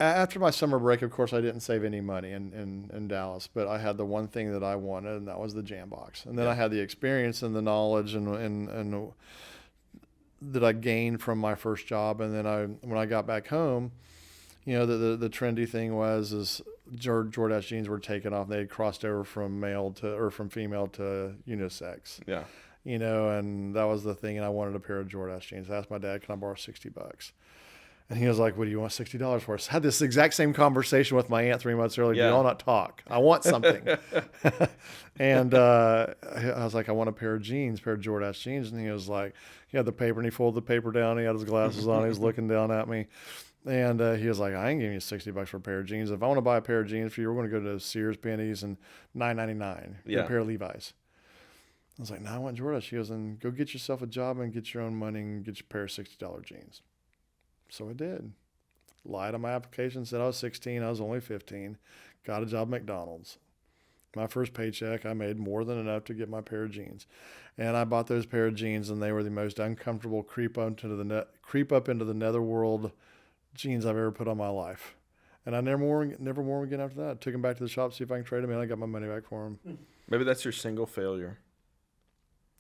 After my summer break, of course, I didn't save any money in Dallas, but I had the one thing that I wanted, and that was the jam box. And then I had the experience and the knowledge and that I gained from my first job. And then when I got back home, the trendy thing is Jordache jeans were taken off. They had crossed over from from female to unisex. Yeah. And that was the thing. And I wanted a pair of Jordache jeans. I asked my dad, can I borrow $60? And he was like, what do you want $60 for? I had this exact same conversation with my aunt 3 months earlier. Yeah. Do y'all not talk? I want something. And I was like, I want a pair of Jordache jeans. And he was like, he had the paper, and he folded the paper down. He had his glasses on. He was looking down at me. And he was like, I ain't giving you $60 for a pair of jeans. If I want to buy a pair of jeans for you, we're going to go to Sears, Penny's, and $9.99. Yeah. A pair of Levi's. I was like, no, I want Jordache. She goes, then go get yourself a job and get your own money and get your pair of $60 jeans. So I did. Lied on my application, said I was 16. I was only 15. Got a job at McDonald's. My first paycheck, I made more than enough to get my pair of jeans. And I bought those pair of jeans, and they were the most uncomfortable creep up into the netherworld jeans I've ever put on my life. And I never wore them again after that. I took them back to the shop to see if I can trade them, and I got my money back for them. Maybe that's your single failure.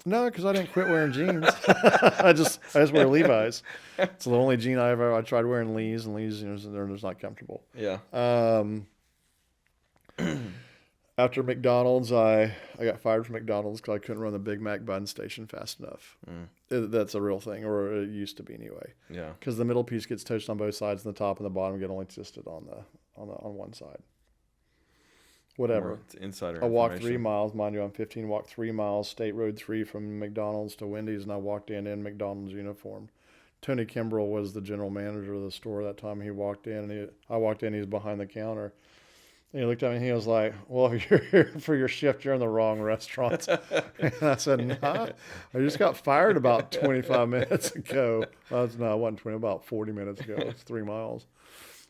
No, because I didn't quit wearing jeans. I just wear Levi's. It's the only jean I tried wearing Lee's, and Lee's, they're just not comfortable. Yeah. After McDonald's, I got fired from McDonald's because I couldn't run the Big Mac bun station fast enough. That's a real thing, or it used to be anyway. Yeah. Because the middle piece gets toasted on both sides, and the top and the bottom get only toasted on one side. Whatever. Insider I walked 3 miles, mind you, I'm 15. Walked 3 miles, State Road 3 from McDonald's to Wendy's, and I walked in McDonald's uniform. Tony Kimbrell was the general manager of the store that time. He walked in, and I walked in. He was behind the counter. And he looked at me, and he was like, "Well, if you're here for your shift, you're in the wrong restaurant." And I said, "Nah, I just got fired about 25 minutes ago." No, it wasn't 20, about 40 minutes ago. It's 3 miles.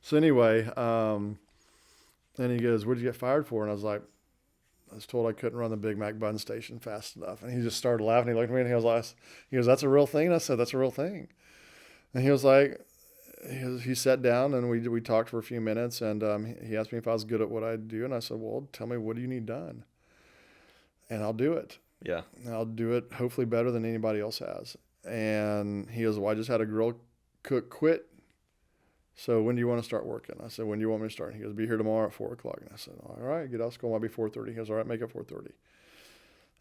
So anyway, then he goes, "What'd you get fired for?" And I was like, "I was told I couldn't run the Big Mac bun station fast enough." And he just started laughing. He looked at me, and he goes, "That's a real thing?" And I said, "That's a real thing." And he was like, he sat down, and we talked for a few minutes, and he asked me if I was good at what I do, and I said, "Well, tell me, what do you need done? And I'll do it." Yeah. And I'll do it hopefully better than anybody else has. And he goes, "Well, I just had a grill cook quit. So when do you want to start working?" I said, "When do you want me to start?" He goes, "Be here tomorrow at 4 o'clock." And I said, "All right, get out of school. I'll be 4:30. He goes, "All right, make it 4:30.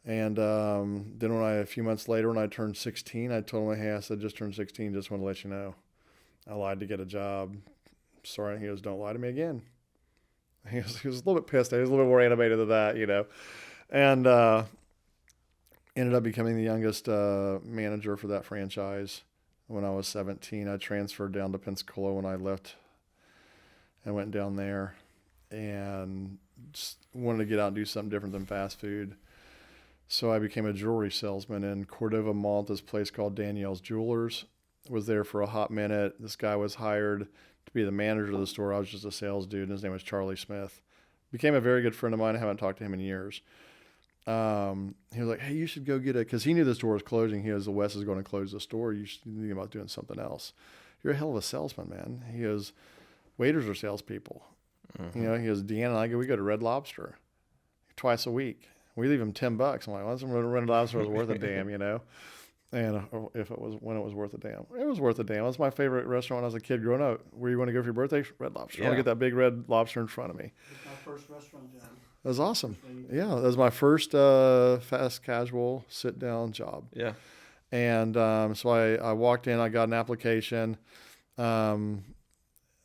And then a few months later, when I turned 16, I told him, "Hey," I said, "just turned 16. Just want to let you know. I lied to get a job. Sorry." He goes, "Don't lie to me again." He was a little bit pissed. He was a little bit more animated than that, And ended up becoming the youngest manager for that franchise. When I was 17, I transferred down to Pensacola when I left and went down there and just wanted to get out and do something different than fast food. So I became a jewelry salesman in Cordova Mall at this place called Danielle's Jewelers. Was there for a hot minute. This guy was hired to be the manager of the store. I was just a sales dude, and his name was Charlie Smith. Became a very good friend of mine. I haven't talked to him in years. He was like, "Hey, you should go get it," because he knew the store was closing. He goes, "The West is going to close the store. You should think about doing something else. You're a hell of a salesman, man." He goes, "Waiters are salespeople." He goes, "Deanna and I we go to Red Lobster twice a week. We leave him $10. I'm like, "Well, that's Red Lobster was worth a damn, And when it was worth a damn, it was worth a damn. It was my favorite restaurant when I was a kid growing up. Where you want to go for your birthday? Red Lobster. I want to get that big red lobster in front of me. It was my first restaurant job. That was awesome. Yeah, that was my first fast casual sit down job. Yeah. And so I walked in. I got an application. I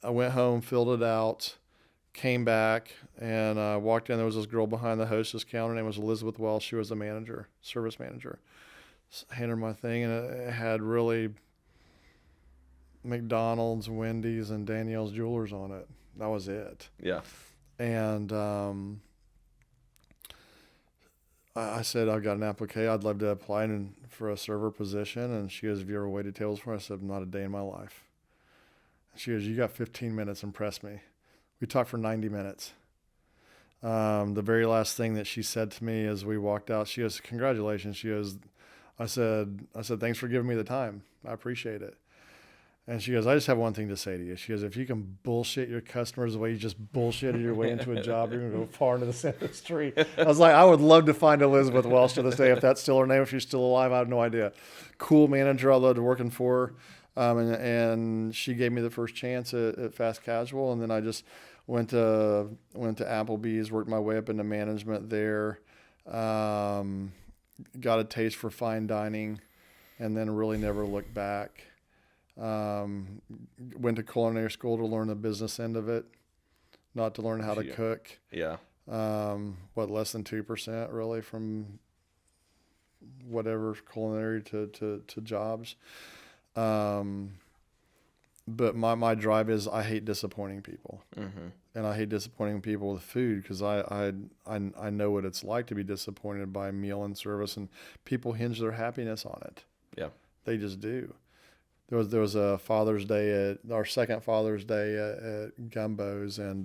went home, filled it out, came back, and walked in. There was this girl behind the hostess counter. Her name was Elizabeth Wells. She was the manager, service manager. Handed her my thing, and it had really McDonald's, Wendy's, and Danielle's Jewelers on it. That was it. Yeah. And I said, "I've got an application. I'd love to apply for a server position." And she goes, "Have you ever waited tables for?" I said, "Not a day in my life." She goes, "You got 15 minutes. Impress me." We talked for 90 minutes. The very last thing that she said to me as we walked out, she goes, "Congratulations." She goes, I said, "Thanks for giving me the time. I appreciate it." And she goes, I just have one thing to say to you. She goes, if you can bullshit your customers the way you just bullshitted your way into a job, you're going to go far into the center of the street. I was like, I would love to find Elizabeth Welsh to this day. If that's still her name, if she's still alive, I have no idea. Cool manager. I loved working for her. And she gave me the first chance at Fast Casual. And then I just went to Applebee's, worked my way up into management there. Got a taste for fine dining, and then really never looked back. Went to culinary school to learn the business end of it, not to learn how to cook. Yeah. Less than 2% really from whatever culinary to jobs. But my drive is I hate disappointing people. Mm-hmm. And I hate disappointing people with food because I know what it's like to be disappointed by meal and service, and people hinge their happiness on it. Yeah. They just do. There was a Father's Day at our second Father's Day at Gumbo's, and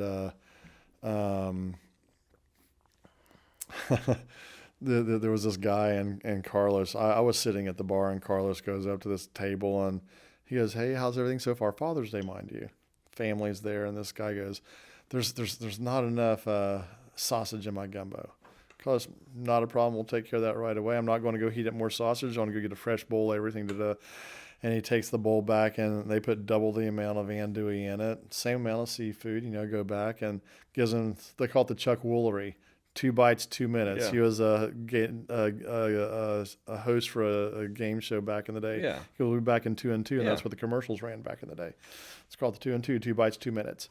there was this guy and Carlos. I was sitting at the bar, and Carlos goes up to this table and he goes, "Hey, how's everything so far? Father's Day, mind you. Family's there." And this guy goes, "There's not enough sausage in my gumbo." Carlos, not a problem. We'll take care of that right away. I'm not going to go heat up more sausage. I'm going to go get a fresh bowl, everything to the. And he takes the bowl back, and they put double the amount of andouille in it, same amount of seafood. Go back and gives him. They call it the Chuck Woolery, 2 bites, 2 minutes. Yeah. He was a host for a game show back in the day. Yeah. He was back in 2 and 2, and Yeah. that's what the commercials ran back in the day. It's called the 2 and 2, 2 bites, 2 minutes.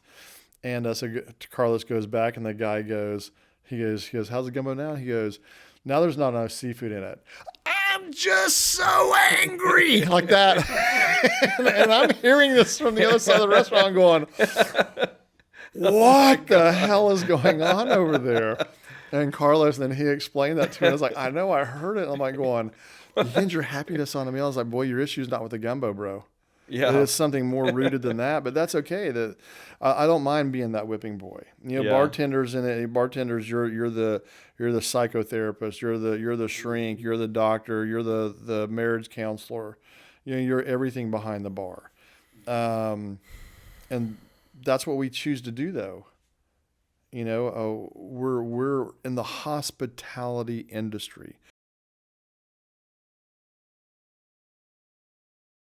And so Carlos goes back, and the guy goes, he goes, "How's the gumbo now?" He goes, "Now there's not enough seafood in it." I'm just so angry like that. and I'm hearing this from the other side of the restaurant. I'm going, what the hell is going on over there? And Carlos, then he explained that to me. I was like, I know, I heard it. I'm like going, you hinge your happiness on a meal. I was like, boy, your issue's not with the gumbo, bro. Yeah. It's something more rooted than that, but that's okay. I don't mind being that whipping boy. Yeah. Bartenders you're the psychotherapist, you're the shrink, you're the doctor, you're the marriage counselor. You're everything behind the bar. And that's what we choose to do though. We're in the hospitality industry.